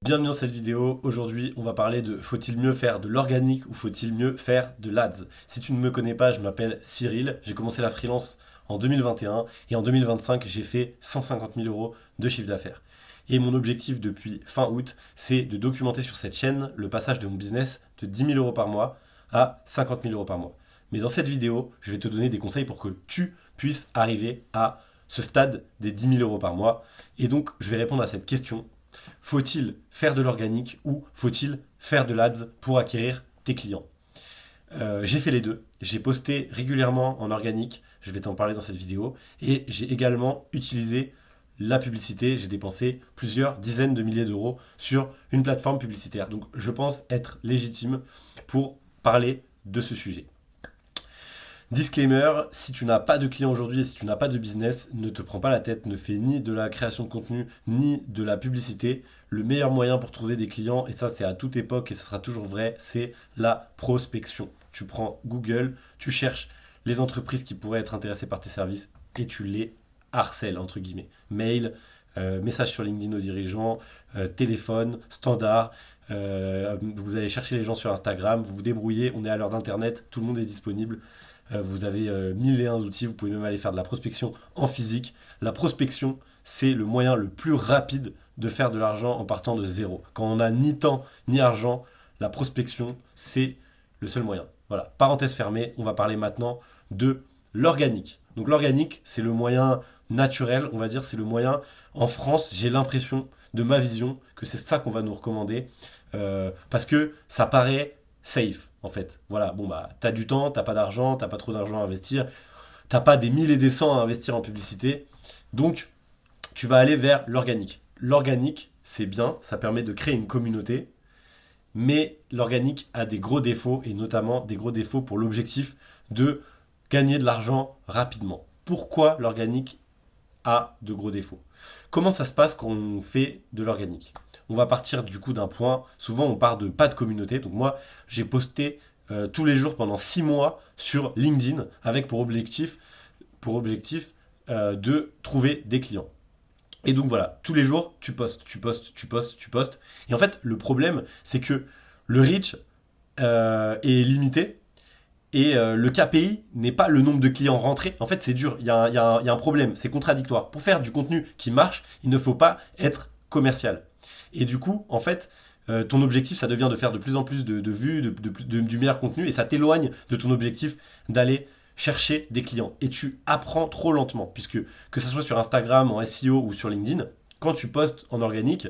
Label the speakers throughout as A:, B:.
A: Bienvenue dans cette vidéo. Aujourd'hui, on va parler de faut-il mieux faire de l'organique ou faut-il mieux faire de l'ADS. Si tu ne me connais pas, je m'appelle Cyril. J'ai commencé la freelance en 2021 et en 2025, j'ai fait 150 000 euros de chiffre d'affaires. Et mon objectif depuis fin août, c'est de documenter sur cette chaîne le passage de mon business de 10 000 euros par mois à 50 000 euros par mois. Mais dans cette vidéo, je vais te donner des conseils pour que tu puisses arriver à ce stade des 10 000 euros par mois. Et donc, je vais répondre à cette question. Faut-il faire de l'organique ou faut-il faire de l'ADS pour acquérir tes clients? J'ai fait les deux. J'ai posté régulièrement en organique, je vais t'en parler dans cette vidéo, et j'ai également utilisé la publicité. J'ai dépensé plusieurs dizaines de milliers d'euros sur une plateforme publicitaire. Donc je pense être légitime pour parler de ce sujet. Disclaimer, si tu n'as pas de clients aujourd'hui et si tu n'as pas de business, ne te prends pas la tête, ne fais ni de la création de contenu ni de la publicité. Le meilleur moyen pour trouver des clients, et ça c'est à toute époque et ça sera toujours vrai, c'est la prospection. Tu prends Google, tu cherches les entreprises qui pourraient être intéressées par tes services et tu les harcèles, entre guillemets. Mail, message sur LinkedIn aux dirigeants, téléphone, standard. Vous allez chercher les gens sur Instagram, vous vous débrouillez, on est à l'heure d'Internet, tout le monde est disponible. Vous avez 1001 outils, vous pouvez même aller faire de la prospection en physique. La prospection, c'est le moyen le plus rapide de faire de l'argent en partant de zéro. Quand on n'a ni temps ni argent, la prospection, c'est le seul moyen. Voilà, parenthèse fermée, on va parler maintenant de l'organique. Donc l'organique, c'est le moyen naturel, on va dire, c'est le moyen, en France, j'ai l'impression, de ma vision, que c'est ça qu'on va nous recommander, parce que ça paraît safe, en fait. Voilà, bon bah, t'as du temps, t'as pas d'argent, t'as pas trop d'argent à investir, t'as pas des 1000 et des cents à investir en publicité, donc tu vas aller vers l'organique. L'organique, c'est bien, ça permet de créer une communauté, mais l'organique a des gros défauts, et notamment des gros défauts pour l'objectif de gagner de l'argent rapidement. Pourquoi l'organique a de gros défauts? Comment ça se passe quand on fait de l'organique? On va partir du coup d'un point, souvent on part de pas de communauté, donc moi j'ai posté tous les jours pendant 6 mois sur LinkedIn avec pour objectif de trouver des clients. Et donc voilà, tous les jours, tu postes, tu postes, tu postes, tu postes. Et en fait, le problème, c'est que le reach est limité et le KPI n'est pas le nombre de clients rentrés. En fait, c'est dur, il y a un problème, c'est contradictoire. Pour faire du contenu qui marche, il ne faut pas être commercial. Et du coup, en fait, ton objectif, ça devient de faire de plus en plus de vues, du meilleur contenu, et ça t'éloigne de ton objectif d'aller chercher des clients. Et tu apprends trop lentement, puisque que ce soit sur Instagram, en SEO ou sur LinkedIn, quand tu postes en organique,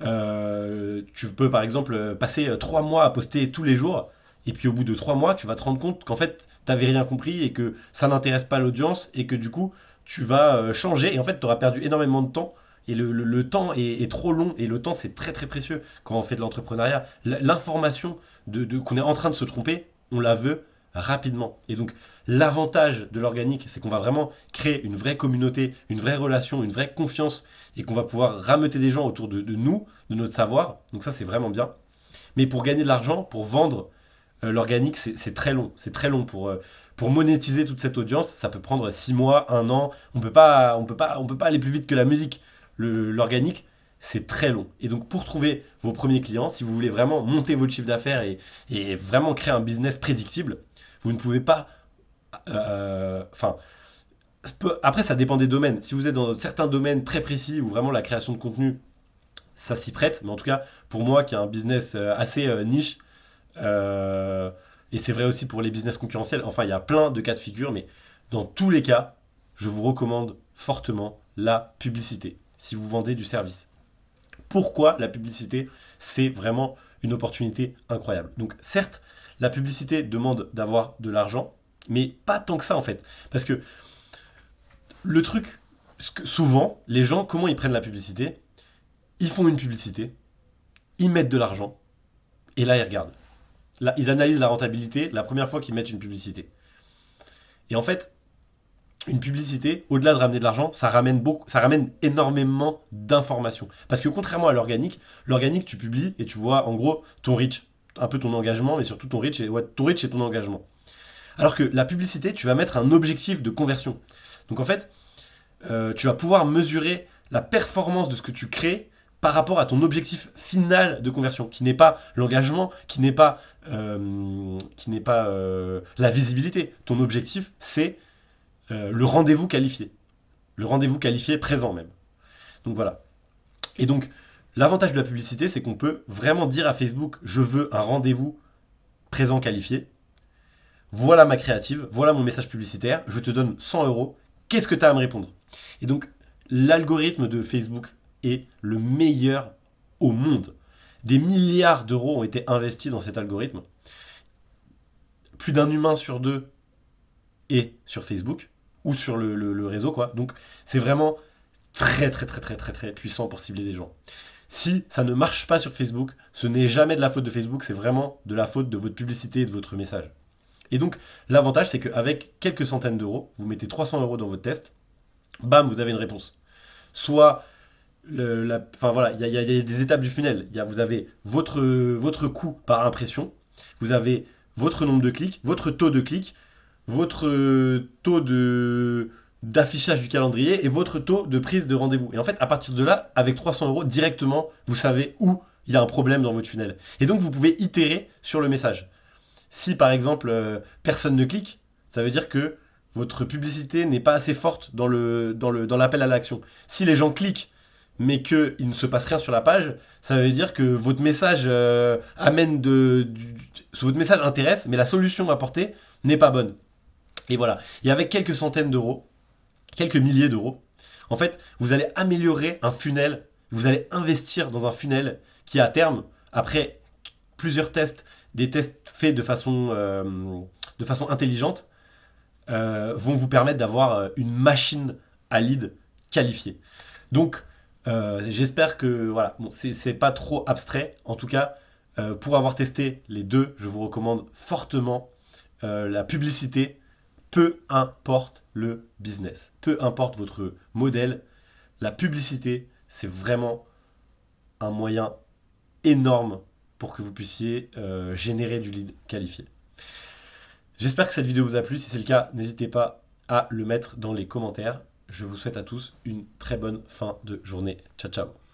A: tu peux par exemple passer 3 mois à poster tous les jours, et puis au bout de 3 mois, tu vas te rendre compte qu'en fait, tu n'avais rien compris et que ça n'intéresse pas l'audience, et que du coup, tu vas changer, et en fait, tu auras perdu énormément de temps. Et le temps est trop long, et le temps c'est très très précieux quand on fait de l'entrepreneuriat. L'information qu'on est en train de se tromper, on la veut rapidement. Et donc l'avantage de l'organique, c'est qu'on va vraiment créer une vraie communauté, une vraie relation, une vraie confiance, et qu'on va pouvoir rameuter des gens autour de nous, de notre savoir. Donc ça c'est vraiment bien. Mais pour gagner de l'argent, pour vendre l'organique, c'est très long. C'est très long pour monétiser toute cette audience. Ça peut prendre 6 mois, 1 an. On peut pas aller plus vite que la musique. L'organique, c'est très long. Et donc, pour trouver vos premiers clients, si vous voulez vraiment monter votre chiffre d'affaires et vraiment créer un business prédictible, vous ne pouvez pas. Enfin, après, ça dépend des domaines. Si vous êtes dans certains domaines très précis où vraiment la création de contenu, ça s'y prête. Mais en tout cas, pour moi, qui a un business assez niche, euh, et c'est vrai aussi pour les business concurrentiels, enfin, il y a plein de cas de figure, mais dans tous les cas, je vous recommande fortement la publicité si vous vendez du service. Pourquoi la publicité? C'est vraiment une opportunité incroyable. Donc certes, la publicité demande d'avoir de l'argent, mais pas tant que ça en fait. Parce que le truc, souvent, les gens, comment ils prennent la publicité? Ils font une publicité, ils mettent de l'argent, et là ils regardent. Là, ils analysent la rentabilité la première fois qu'ils mettent une publicité. Et en fait, une publicité, au-delà de ramener de l'argent, ça ramène énormément d'informations. Parce que contrairement à l'organique, tu publies et tu vois en gros ton reach, un peu ton engagement, mais surtout ton reach et ton engagement. Alors que la publicité, tu vas mettre un objectif de conversion. Donc en fait, tu vas pouvoir mesurer la performance de ce que tu crées par rapport à ton objectif final de conversion, qui n'est pas l'engagement, qui n'est pas, la visibilité. Ton objectif, c'est le rendez-vous qualifié. Le rendez-vous qualifié présent même. Donc voilà. Et donc, l'avantage de la publicité, c'est qu'on peut vraiment dire à Facebook, je veux un rendez-vous présent qualifié. Voilà ma créative, voilà mon message publicitaire, je te donne 100 euros. Qu'est-ce que tu as à me répondre? Et donc, l'algorithme de Facebook est le meilleur au monde. Des milliards d'euros ont été investis dans cet algorithme. Plus d'un humain sur deux est sur Facebook ou sur le réseau, quoi. Donc, c'est vraiment très, très, très, très, très, très puissant pour cibler des gens. Si ça ne marche pas sur Facebook, ce n'est jamais de la faute de Facebook, c'est vraiment de la faute de votre publicité et de votre message. Et donc, l'avantage, c'est qu'avec quelques centaines d'euros, vous mettez 300 euros dans votre test, bam, vous avez une réponse. Soit, enfin voilà, il y a des étapes du funnel. Vous avez votre coût par impression, vous avez votre nombre de clics, votre taux de clics, votre taux d'affichage du calendrier et votre taux de prise de rendez-vous. Et en fait, à partir de là, avec 300 euros, directement, vous savez où il y a un problème dans votre funnel. Et donc, vous pouvez itérer sur le message. Si par exemple personne ne clique, ça veut dire que votre publicité n'est pas assez forte dans l'appel à l'action. Si les gens cliquent, mais qu'il ne se passe rien sur la page, ça veut dire que votre message votre message intéresse, mais la solution apportée n'est pas bonne. Et voilà. Et avec quelques centaines d'euros, quelques milliers d'euros, en fait, vous allez améliorer un funnel, vous allez investir dans un funnel qui, à terme, après plusieurs tests, des tests faits de façon intelligente, vont vous permettre d'avoir une machine à lead qualifiée. Donc, j'espère que voilà, bon, c'est pas trop abstrait. En tout cas, pour avoir testé les deux, je vous recommande fortement la publicité, peu importe le business, peu importe votre modèle, la publicité, c'est vraiment un moyen énorme pour que vous puissiez générer du lead qualifié. J'espère que cette vidéo vous a plu. Si c'est le cas, n'hésitez pas à le mettre dans les commentaires. Je vous souhaite à tous une très bonne fin de journée. Ciao, ciao.